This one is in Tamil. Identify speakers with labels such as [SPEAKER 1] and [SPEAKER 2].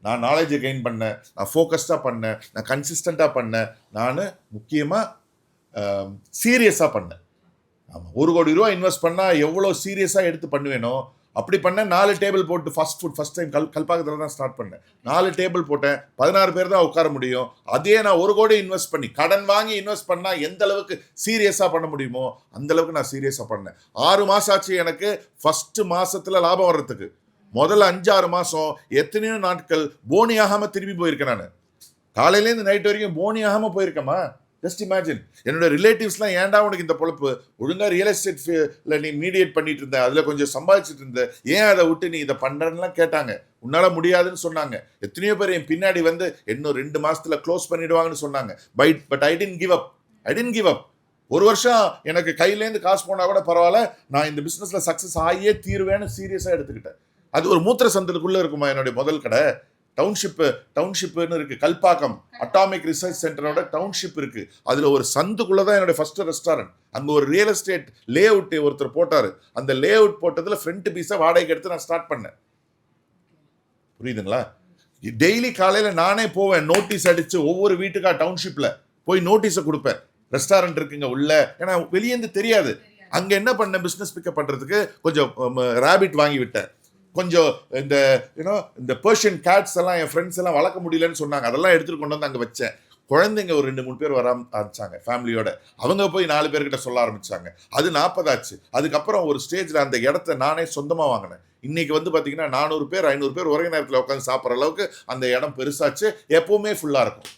[SPEAKER 1] நான் நாலேஜை கெயின் பண்ணேன், நான் ஃபோக்கஸ்டாக பண்ணேன், நான் கன்சிஸ்டண்ட்டாக பண்ணேன், நான் முக்கியமாக சீரியஸாக பண்ணேன். ஆமாம், 1 கோடி ரூபா இன்வெஸ்ட் பண்ணால் எவ்வளோ சீரியஸாக எடுத்து பண்ணுவேனோ அப்படி பண்ணேன். 4 டேபிள் போட்டு ஃபர்ஸ்ட் டைம் கல்பாக்கத்தில் தான் ஸ்டார்ட் பண்ணேன். 4 டேபிள் போட்டேன், 16 பேர் தான் உட்கார முடியும். அதே நான் 1 கோடி இன்வெஸ்ட் பண்ணி கடன் வாங்கி இன்வெஸ்ட் பண்ணால் எந்த அளவுக்கு சீரியஸாக பண்ண முடியுமோ அந்த அளவுக்கு நான் சீரியஸாக பண்ணேன். 6 மாதம் ஆச்சு எனக்கு ஃபர்ஸ்ட் மாசத்துல லாபம் வர்றதுக்கு. முதல்ல 5-6 மாதம் எத்தனையோ நாட்கள் போனி ஆகாமல் திரும்பி போயிருக்கேன். நான் காலையிலேருந்து நைட் வரைக்கும் போனி ஆகாமல் போயிருக்கேம்மா. Just imagine. என்னோட ரிலேட்டிவ்ஸ்லாம் ஏன்டா உனக்கு இந்த பொழப்பு, ஒழுங்காக ரியல் எஸ்டேட்ல நீ மீடியேட் பண்ணிட்டு இருந்த, அதில் கொஞ்சம் சம்பாதிச்சுட்டு இருந்த, ஏன் அதை விட்டு நீ இதை பண்ணுறன்னுலாம் கேட்டாங்க. உன்னால் முடியாதுன்னு சொன்னாங்க. எத்தனையோ பேர் என் பின்னாடி வந்து இன்னும் 2 மாசத்துல க்ளோஸ் பண்ணிடுவாங்கன்னு சொன்னாங்க. But I didn't give up. 1 வருஷம் எனக்கு கையிலேருந்து காசு போனால் கூட பரவாயில்ல, நான் இந்த பிஸ்னஸில் சக்ஸஸ் ஆகியே தீர்வேன்னு சீரியஸாக எடுத்துக்கிட்டேன். அது ஒரு மூத்திர சந்தலுக்குள்ளே இருக்குமா என்னுடைய முதல் கடை. டவுன்ஷிப்னு இருக்கு, கல்பாக்கம் அட்டாமிக் ரிசர்ச் சென்டரோட டவுன்ஷிப் இருக்கு. அதுல ஒரு சந்துக்குள்ள தான் என்னோட ஃபர்ஸ்ட் ரெஸ்டாரண்ட். அங்க ஒரு ரியல் எஸ்டேட் லே அவுட் ஒருத்தர் போட்டாரு. அந்த லே அவுட் போட்டதுல ஃப்ரண்ட் பீஸை வாடகைக்கு எடுத்து நான் ஸ்டார்ட் பண்ணேன். புரியுதுங்களா? டெய்லி காலையில நானே போவேன், நோட்டீஸ் அடிச்சு ஒவ்வொரு வீட்டுக்கா டவுன்ஷிப்ல போய் நோட்டீஸை கொடுப்பேன். ரெஸ்டாரண்ட் இருக்குங்க உள்ள, ஏன்னா வெளியேந்து தெரியாது. அங்க என்ன பண்ண, பிசினஸ் பிக்கப் பண்றதுக்கு கொஞ்சம் ராபிட் வாங்கி விட்டேன். கொஞ்சம் இந்த பெர்ஷியன் கேட்ஸ் எல்லாம் என் ஃப்ரெண்ட்ஸ் எல்லாம் வளர்க்க முடியலன்னு சொன்னாங்க. அதெல்லாம் எடுத்துட்டு கொண்டு வந்து அங்கே வச்சேன். குழந்தைங்க ஒரு 2-3 பேர் வர ஆரம்பிச்சாங்க ஃபேமிலியோட. அவங்க போய் 4 பேர்கிட்ட சொல்ல ஆரம்பிச்சாங்க. அது 40 ஆச்சு. அதுக்கப்புறம் ஒரு ஸ்டேஜில் அந்த இடத்த நானே சொந்தமாக வாங்கினேன். இன்னைக்கு வந்து பார்த்தீங்கன்னா 400 பேர் 500 பேர் ஒரே நேரத்தில் உட்காந்து சாப்பிட்ற அளவுக்கு அந்த இடம் பெருசாச்சு. எப்பவுமே ஃபுல்லாக இருக்கும்.